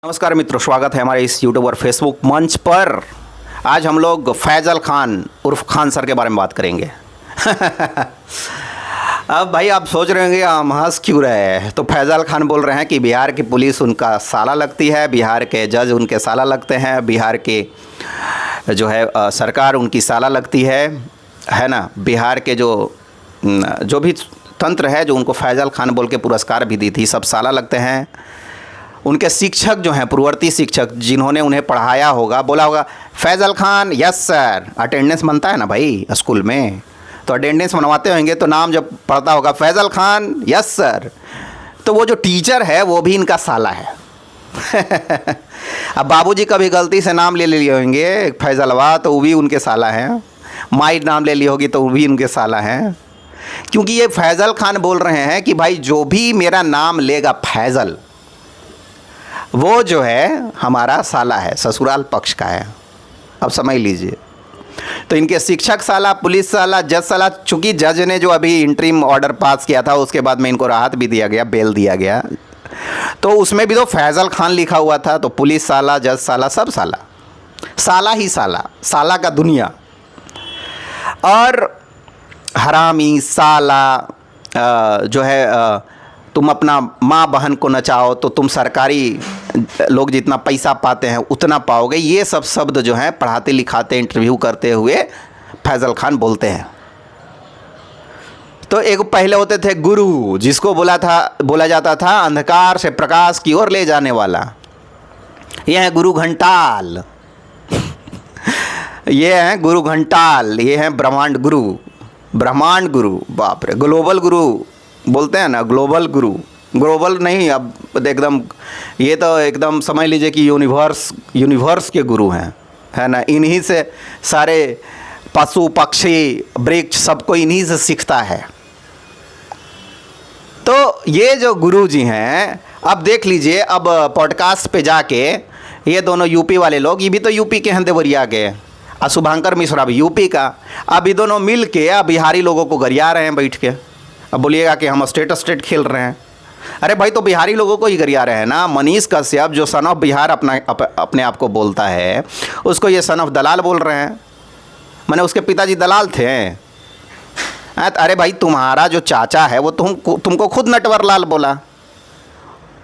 नमस्कार मित्रों, स्वागत है हमारे इस यूट्यूब और फेसबुक मंच पर। आज हम लोग फैज़ल खान उर्फ खान सर के बारे में बात करेंगे। अब भाई आप सोच रहे होंगे हम हंस क्यों रहे हैं। तो फैज़ल खान बोल रहे हैं कि बिहार की पुलिस उनका साला लगती है, बिहार के जज उनके साला लगते हैं, बिहार के जो है सरकार उनकी साला लगती है ना। बिहार के जो भी तंत्र है जो उनको फैज़ल खान बोल के पुरस्कार भी दी थी, सब साला लगते हैं। उनके शिक्षक जो हैं, पूर्ववर्ती शिक्षक जिन्होंने उन्हें पढ़ाया होगा, बोला होगा Faizal Khan yes sir. Attendance बनता है ना भाई स्कूल में, तो अटेंडेंस बनवाते होंगे तो नाम जब पढ़ता होगा फैज़ल खान यस सर, तो वो जो टीचर है वो भी इनका साला है। अब बाबूजी कभी गलती से नाम ले लिए होंगे फैज़लवा, तो वो भी उनके साला हैं। माई नाम ले ली होगी तो वो भी उनके साला हैं। क्योंकि ये फैज़ल खान बोल रहे हैं कि भाई जो भी मेरा नाम लेगा फैज़ल, वो जो है हमारा साला है, ससुराल पक्ष का है। अब समझ लीजिए। तो इनके शिक्षक साला, पुलिस साला, जज साला। चूँकि जज ने जो अभी इंटरिम ऑर्डर पास किया था उसके बाद में इनको राहत भी दिया गया, बेल दिया गया, तो उसमें भी तो फैज़ल खान लिखा हुआ था। तो पुलिस साला, जज साला, सब साला, साला ही साला, साला का दुनिया। और हरामी साला जो है तुम अपना माँ बहन को नचाओ तो तुम सरकारी लोग जितना पैसा पाते हैं उतना पाओगे, ये सब शब्द जो हैं पढ़ाते लिखाते इंटरव्यू करते हुए फैज़ल खान बोलते हैं। तो एक पहले होते थे गुरु, जिसको बोला जाता था अंधकार से प्रकाश की ओर ले जाने वाला। ये है गुरु घंटाल। ये हैं गुरु घंटाल, ये हैं ब्रह्मांड गुरु, ब्रह्मांड गुरु। बाप रे, ग्लोबल गुरु बोलते हैं ना, ग्लोबल गुरु। ग्लोबल नहीं, अब एकदम ये तो एकदम समझ लीजिए कि यूनिवर्स के गुरु हैं, है ना। इन्हीं से सारे पशु पक्षी वृक्ष सबको इन्हीं से सीखता है। तो ये जो गुरु जी हैं, अब देख लीजिए, अब पॉडकास्ट पे जाके ये दोनों यूपी वाले लोग, ये भी तो यूपी के हैं, देवरिया के, और शुभांकर मिश्रा भी यूपी का। अब ये दोनों मिल के अब बिहारी लोगों को गरिया रहे हैं बैठ के। अब बोलिएगा कि हम स्टेट खेल रहे हैं। अरे भाई, तो बिहारी लोगों को ही गरिया रहे हैं ना। मनीष कश्यप जो सन ऑफ बिहार अपने आप को बोलता है, उसको ये सन ऑफ दलाल बोल रहे हैं। मैंने उसके पिताजी दलाल थे। अरे भाई, तुम्हारा जो चाचा है वो तुमको खुद नटवर लाल बोला,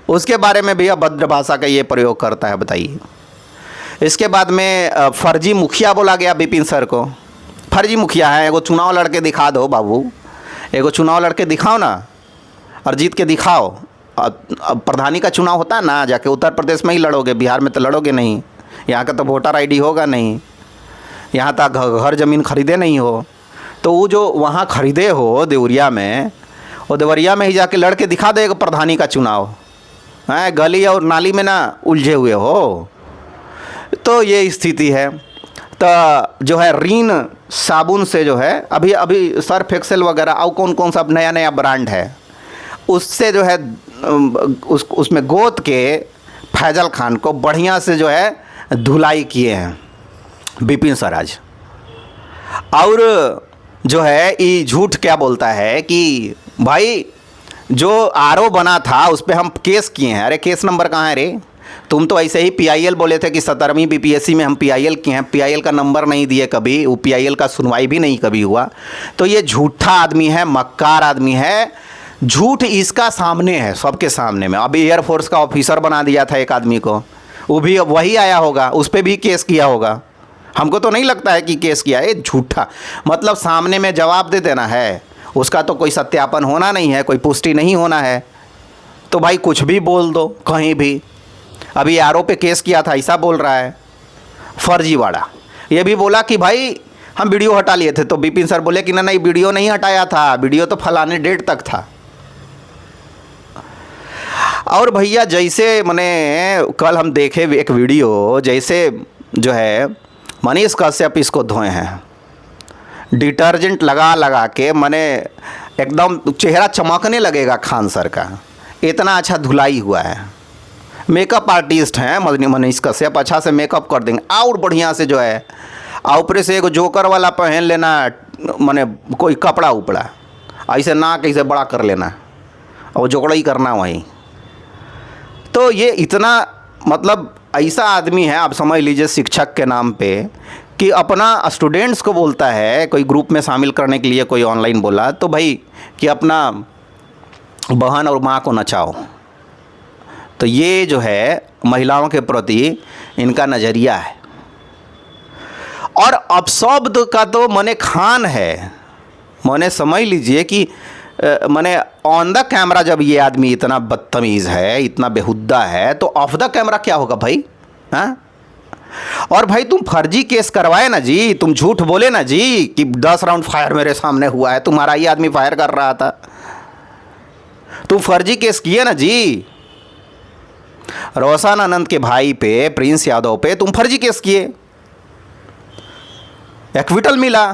उसके बारे में भी अभद्र भाषा का ये प्रयोग करता है, बताइए। इसके बाद में फर्जी मुखिया बोला गया विपिन सर को। फर्जी मुखिया है, एगो चुनाव लड़के दिखा दो बाबू, एगो चुनाव लड़के दिखाओ ना और जीत के दिखाओ। अब प्रधानी का चुनाव होता है ना, जाके उत्तर प्रदेश में ही लड़ोगे, बिहार में तो लड़ोगे नहीं। यहाँ का तो वोटर आईडी होगा नहीं, यहाँ तक घर ज़मीन खरीदे नहीं हो, तो वो जो वहाँ खरीदे हो देवरिया में, वो देवरिया में ही जाके लड़के दिखा दो एक प्रधानी का चुनाव। हैं, गली और नाली में ना उलझे हुए हो। तो ये स्थिति है। तो जो है रीन साबुन से जो है अभी सर्फ एक्सेल वगैरह और कौन सा नया ब्रांड है, उससे जो है उसमें गोद के फैज़ल खान को बढ़िया से जो है धुलाई किए हैं विपिन सर आज। और जो है ये झूठ क्या बोलता है कि भाई जो आरओ बना था उस पर हम केस किए हैं। अरे केस नंबर कहाँ है रे? तुम तो ऐसे ही पीआईएल बोले थे कि 17वीं बीपीएससी में हम पीआईएल किए हैं, पीआईएल का नंबर नहीं दिए कभी, वो पीआईएल का सुनवाई भी नहीं कभी हुआ। तो ये झूठा आदमी है, मक्कार आदमी है। झूठ इसका सामने है, सबके सामने में। अभी एयरफोर्स का ऑफिसर बना दिया था एक आदमी को, वो भी अब वही आया होगा, उस पर भी केस किया होगा। हमको तो नहीं लगता है कि केस किया है। झूठा मतलब सामने में जवाब दे देना है, उसका तो कोई सत्यापन होना नहीं है, कोई पुष्टि नहीं होना है, तो भाई कुछ भी बोल दो कहीं भी। अभी आरोप पे केस किया था ऐसा बोल रहा है फर्जीवाड़ा। ये भी बोला कि भाई हम वीडियो हटा लिए थे, तो विपिन सर बोले कि ना नहीं वीडियो नहीं हटाया था, वीडियो तो फलाने डेट तक था। और भैया जैसे मैंने कल हम देखे एक वीडियो, जैसे जो है मनीष कश्यप इसको धोए हैं डिटर्जेंट लगा के, मैंने एकदम चेहरा चमकने लगेगा खान सर का, इतना अच्छा धुलाई हुआ है। मेकअप आर्टिस्ट हैं मनीष कश्यप, अच्छा से मेकअप कर देंगे और बढ़िया से जो है। ऊपर से एक जोकर वाला पहन लेना, माने कोई कपड़ा उपड़ा ऐसे नाक ऐसे बड़ा कर लेना और जोकड़ा ही करना वहीं। तो ये इतना मतलब ऐसा आदमी है, आप समझ लीजिए शिक्षक के नाम पे, कि अपना स्टूडेंट्स को बोलता है, कोई ग्रुप में शामिल करने के लिए कोई ऑनलाइन बोला तो भाई कि अपना बहन और माँ को नचाओ। तो ये जो है महिलाओं के प्रति इनका नज़रिया है। और अपशब्द का तो मने खान है, मने समझ लीजिए कि मने ऑन द कैमरा जब ये आदमी इतना बदतमीज़ है, इतना बेहुद्दा है, तो ऑफ द कैमरा क्या होगा भाई? हाँ, और भाई तुम फर्जी केस करवाए ना जी, तुम झूठ बोले ना जी कि 10 राउंड फायर मेरे सामने हुआ है, तुम्हारा ही आदमी फायर कर रहा था, तुम फर्जी केस किए ना जी। रोशन आनंद के भाई पे, प्रिंस यादव पे तुम फर्जी केस किए, एक्विटल मिला,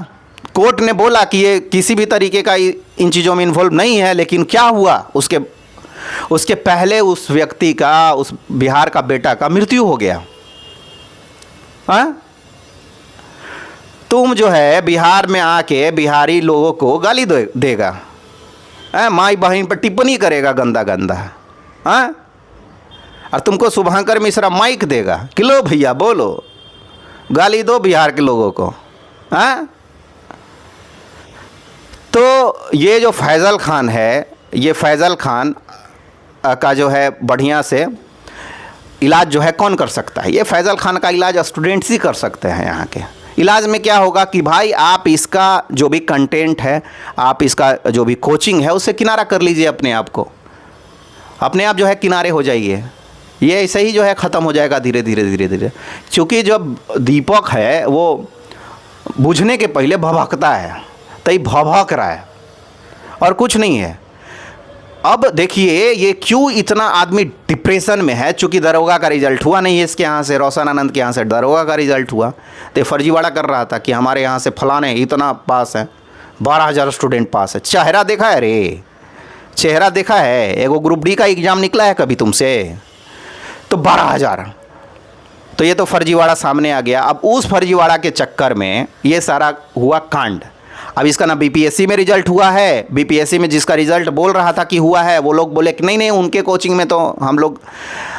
कोर्ट ने बोला कि ये किसी भी तरीके का इन चीज़ों में इन्वॉल्व नहीं है, लेकिन क्या हुआ, उसके पहले उस व्यक्ति का, उस बिहार का बेटा का मृत्यु हो गया। हाँ, तुम जो है बिहार में आके बिहारी लोगों को गाली देगा, माई बहन पर टिप्पणी करेगा गंदा गंदा, हाँ, और तुमको शुभंकर मिश्रा माइक देगा कि लो भैया बोलो, गाली दो बिहार के लोगों को। हाँ, तो ये जो फैज़ल खान है, ये फैज़ल खान का जो है बढ़िया से इलाज जो है कौन कर सकता है? ये फैज़ल खान का इलाज स्टूडेंट्स ही कर सकते हैं। यहाँ के इलाज में क्या होगा कि भाई आप इसका जो भी कंटेंट है, आप इसका जो भी कोचिंग है, उससे किनारा कर लीजिए अपने आप को, अपने आप जो है किनारे हो जाइए। ये ऐसे ही जो है ख़त्म हो जाएगा धीरे धीरे धीरे धीरे। क्योंकि जब दीपक है वो बुझने के पहले भभकता है, तो ये भभक रहा है और कुछ नहीं है। अब देखिए ये क्यों इतना आदमी डिप्रेशन में है, चूँकि दरोगा का रिजल्ट हुआ नहीं है इसके यहाँ से, रोशन आनंद के यहाँ से दरोगा का रिजल्ट हुआ, तो फर्जीवाड़ा कर रहा था कि हमारे यहाँ से फलाने इतना पास है, 12,000 स्टूडेंट पास है। चेहरा देखा है रे, चेहरा देखा है? एगो ग्रुप डी का एग्ज़ाम निकला है कभी तुमसे? तो 12,000, तो ये तो फर्जीवाड़ा सामने आ गया। अब उस फर्जीवाड़ा के चक्कर में ये सारा हुआ कांड। अब इसका ना बीपीएससी में रिजल्ट हुआ है, बीपीएससी में जिसका रिजल्ट बोल रहा था कि हुआ है, वो लोग बोले कि नहीं नहीं उनके कोचिंग में तो हम लोग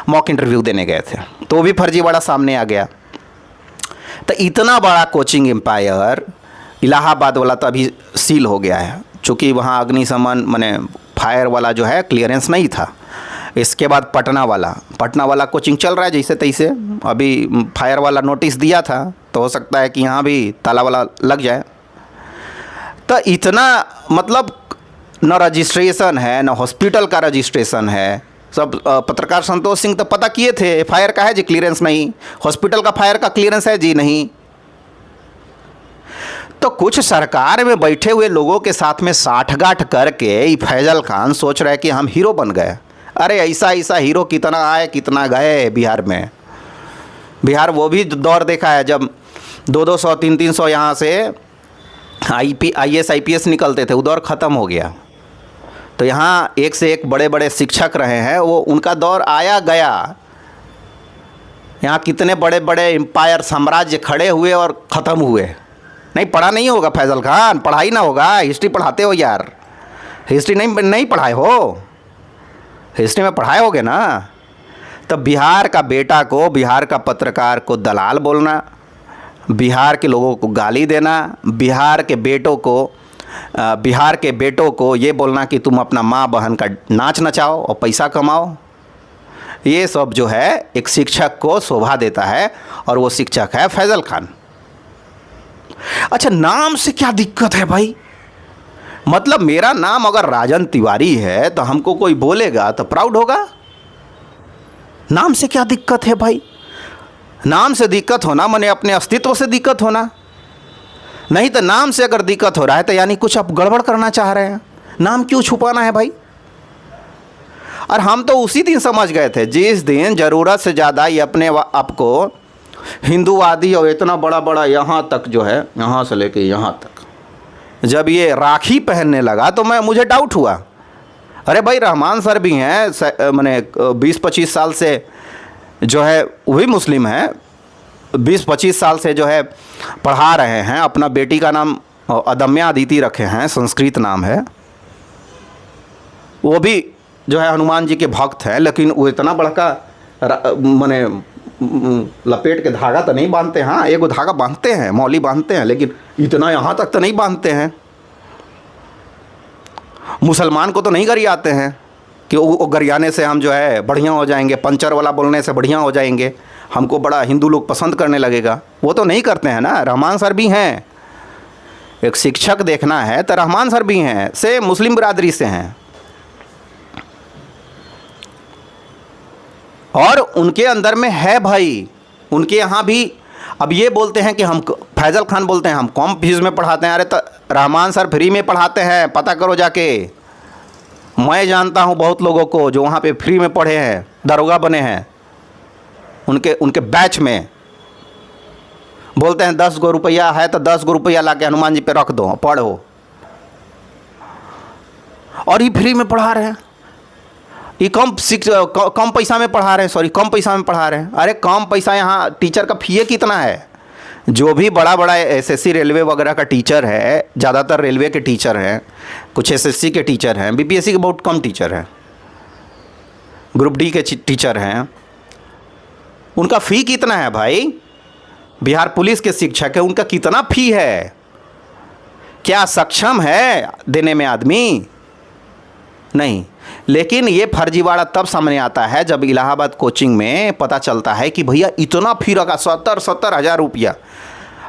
मॉक इंटरव्यू देने गए थे, तो भी फर्जीवाड़ा सामने आ गया। तो इतना बड़ा कोचिंग एम्पायर इलाहाबाद वाला तो अभी सील हो गया है, चूँकि वहाँ अग्निशमन माने फायर वाला जो है क्लियरेंस नहीं था। इसके बाद पटना वाला कोचिंग चल रहा है जैसे तैसे, अभी फायर वाला नोटिस दिया था, तो हो सकता है कि यहाँ भी ताला वाला लग जाए। तो इतना मतलब न रजिस्ट्रेशन है, न हॉस्पिटल का रजिस्ट्रेशन है। सब पत्रकार संतोष सिंह तो पता किए थे, फायर का है जी क्लियरेंस नहीं, हॉस्पिटल का फायर का क्लियरेंस है जी नहीं। तो कुछ सरकार में बैठे हुए लोगों के साथ में साठगांठ करके ये फैज़ल खान सोच रहे कि हम हीरो बन गए। अरे ऐसा ऐसा हीरो कितना आए कितना गए बिहार में। बिहार वो भी दौर देखा है जब 200-200 300-300 यहाँ से IAS IPS निकलते थे, वो दौर ख़त्म हो गया। तो यहाँ एक से एक बड़े बड़े शिक्षक रहे हैं, वो उनका दौर आया गया। यहाँ कितने बड़े बड़े एम्पायर साम्राज्य खड़े हुए और ख़त्म हुए। नहीं पढ़ा नहीं होगा फैज़ल खान, पढ़ाई ना होगा, हिस्ट्री पढ़ाते हो यार, हिस्ट्री नहीं पढ़ाए हो, हिस्ट्री में पढ़ाए होगे ना। तब बिहार का बेटा को, बिहार का पत्रकार को दलाल बोलना, बिहार के लोगों को गाली देना, बिहार के बेटों को ये बोलना कि तुम अपना माँ बहन का नाच नचाओ और पैसा कमाओ, ये सब जो है एक शिक्षक को शोभा देता है, और वो शिक्षक है फैज़ल खान। अच्छा, नाम से क्या दिक्कत है भाई? मतलब मेरा नाम अगर राजन तिवारी है तो हमको कोई बोलेगा तो प्राउड होगा। नाम से क्या दिक्कत है भाई? नाम से दिक्कत होना माने अपने अस्तित्व से दिक्कत होना। नहीं तो नाम से अगर दिक्कत हो रहा है तो यानी कुछ आप गड़बड़ करना चाह रहे हैं। नाम क्यों छुपाना है भाई? और हम तो उसी दिन समझ गए थे जिस दिन ज़रूरत से ज़्यादा ये अपने आप को हिंदूवादी और इतना बड़ा बड़ा यहाँ तक जो है, यहाँ से लेके यहाँ तक जब ये राखी पहनने लगा तो मुझे डाउट हुआ। अरे भाई रहमान सर भी हैं, मैंने 20-25 साल से जो है वो भी मुस्लिम हैं, 20-25 साल से जो है पढ़ा रहे हैं। अपना बेटी का नाम अदम्या अदिति रखे हैं, संस्कृत नाम है। वो भी जो है हनुमान जी के भक्त हैं, लेकिन वो इतना बड़का माने लपेट के धागा तो नहीं बांधते, हाँ एगो धागा बांधते हैं, मौली बांधते हैं, लेकिन इतना यहाँ तक तो नहीं बांधते हैं। मुसलमान को तो नहीं गरियाते हैं कि वो गरियाने से हम जो है बढ़िया हो जाएंगे, पंचर वाला बोलने से बढ़िया हो जाएंगे, हमको बड़ा हिंदू लोग पसंद करने लगेगा। वो तो नहीं करते हैं ना। रहमान सर भी हैं, एक शिक्षक देखना है तो रहमान सर भी हैं, से मुस्लिम बिरादरी से हैं, और उनके अंदर में है भाई, उनके यहाँ भी। अब ये बोलते हैं कि हम, फैज़ल खान बोलते हैं हम कम फीस में पढ़ाते हैं। अरे तो रहमान सर फ्री में पढ़ाते हैं, पता करो जाके। मैं जानता हूँ बहुत लोगों को जो वहाँ पे फ्री में पढ़े हैं, दरोगा बने हैं, उनके बैच में। बोलते हैं 10 गो रुपया है तो 10 गो रुपया ला के हनुमान जी पे रख दो, पढ़ो, और ये फ्री में पढ़ा रहे हैं। ये कम पैसा में पढ़ा रहे हैं, सॉरी कम पैसा में पढ़ा रहे हैं। अरे कम पैसा, यहाँ टीचर का फी कितना है? जो भी बड़ा बड़ा एसएससी रेलवे वगैरह का टीचर है, ज़्यादातर रेलवे के टीचर हैं, कुछ एसएससी के टीचर हैं, बीपीएससी के बहुत कम टीचर हैं, ग्रुप डी के टीचर हैं, उनका फ़ी कितना है भाई? बिहार पुलिस के शिक्षक है, उनका कितना फ़ी है? क्या सक्षम है देने में आदमी? नहीं। लेकिन ये फर्जीवाड़ा तब सामने आता है जब इलाहाबाद कोचिंग में पता चलता है कि भैया इतना फ़ी रखा, 70 हज़ार रुपया।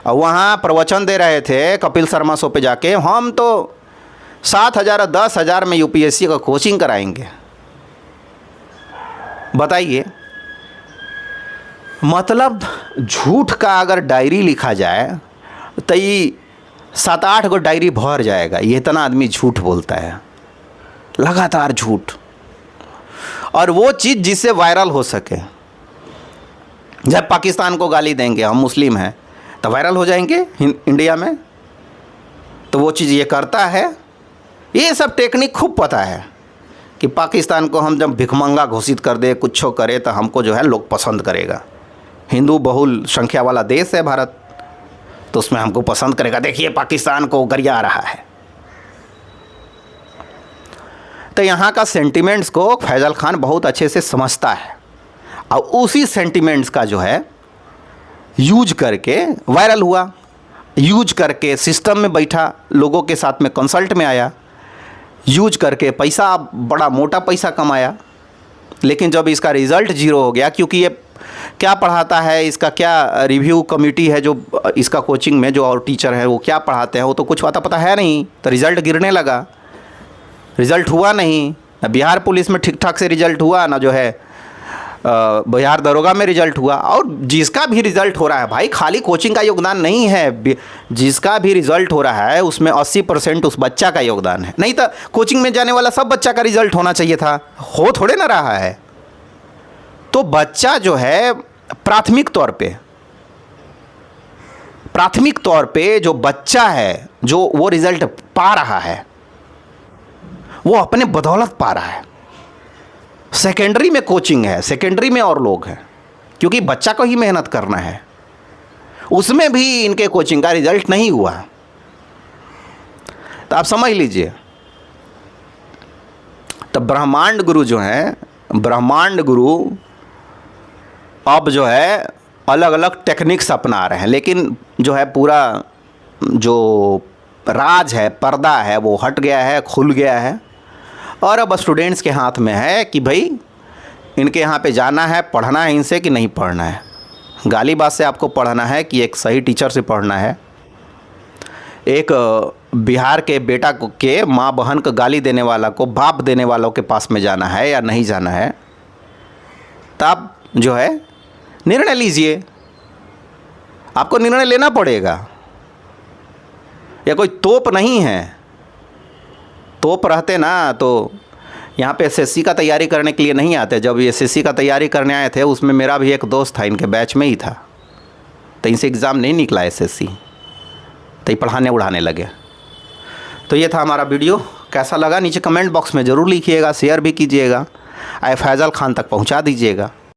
वहाँ प्रवचन दे रहे थे कपिल शर्मा शो पे जाके, हम तो 7,000 और 10,000 में यूपीएससी का कोचिंग कराएंगे। बताइए, मतलब झूठ का अगर डायरी लिखा जाए तो ये 7-8 गो डायरी भर जाएगा। ये इतना आदमी झूठ बोलता है, लगातार झूठ, और वो चीज़ जिससे वायरल हो सके। जब पाकिस्तान को गाली देंगे हम मुस्लिम हैं तो वायरल हो जाएंगे इंडिया में, तो वो चीज़ ये करता है। ये सब टेक्निक खूब पता है कि पाकिस्तान को हम जब भिखमंगा घोषित कर दे, कुछ करे, तो हमको जो है लोग पसंद करेगा। हिंदू बहुल संख्या वाला देश है भारत, तो उसमें हमको पसंद करेगा। देखिए पाकिस्तान को गरिया रहा है। तो यहाँ का सेंटिमेंट्स को फैज़ल खान बहुत अच्छे से समझता है, और उसी सेंटिमेंट्स का जो है यूज करके वायरल हुआ, यूज करके सिस्टम में बैठा, लोगों के साथ में कंसल्ट में आया, यूज करके पैसा, बड़ा मोटा पैसा कमाया। लेकिन जब इसका रिज़ल्ट 0 हो गया, क्योंकि ये क्या पढ़ाता है, इसका क्या रिव्यू कमेटी है जो इसका कोचिंग में जो और टीचर है वो क्या पढ़ाते हैं, वो तो कुछ पता है नहीं, तो रिज़ल्ट गिरने लगा। रिज़ल्ट हुआ नहीं, ना बिहार पुलिस में ठीक ठाक से रिज़ल्ट हुआ, ना जो है बिहार दरोगा में रिज़ल्ट हुआ। और जिसका भी रिज़ल्ट हो रहा है भाई, खाली कोचिंग का योगदान नहीं है, जिसका भी रिज़ल्ट हो रहा है उसमें 80% उस बच्चा का योगदान है। नहीं तो कोचिंग में जाने वाला सब बच्चा का रिज़ल्ट होना चाहिए था, हो थोड़े ना रहा है। तो बच्चा जो है प्राथमिक तौर पे जो बच्चा है, जो वो रिज़ल्ट पा रहा है, वो अपने बदौलत पा रहा है। सेकेंडरी में कोचिंग है, सेकेंडरी में और लोग हैं, क्योंकि बच्चा को ही मेहनत करना है। उसमें भी इनके कोचिंग का रिजल्ट नहीं हुआ। तो आप समझ लीजिए, तो ब्रह्मांड गुरु जो हैं, ब्रह्मांड गुरु अब जो है अलग अलग टेक्निक्स अपना रहे हैं, लेकिन जो है पूरा जो राज है, पर्दा है, वो हट गया है, खुल गया है। और अब स्टूडेंट्स के हाथ में है कि भाई इनके यहाँ पे जाना है, पढ़ना है इनसे कि नहीं पढ़ना है। गाली बात से आपको पढ़ना है कि एक सही टीचर से पढ़ना है। एक बिहार के बेटा को के माँ बहन को गाली देने वाला को, बाप देने वालों के पास में जाना है या नहीं जाना है, तो आप जो है निर्णय लीजिए। आपको निर्णय लेना पड़ेगा। या कोई तोप नहीं है, तोप रहते ना तो यहाँ पे एसएससी का तैयारी करने के लिए नहीं आते। जब एसएससी का तैयारी करने आए थे, उसमें मेरा भी एक दोस्त था, इनके बैच में ही था, तो इनसे एग्ज़ाम नहीं निकला एसएससी, तो ये पढ़ाने उड़ाने लगे। तो ये था हमारा वीडियो। कैसा लगा नीचे कमेंट बॉक्स में ज़रूर लिखिएगा, शेयर भी कीजिएगा, फैज़ल खान तक पहुँचा दीजिएगा।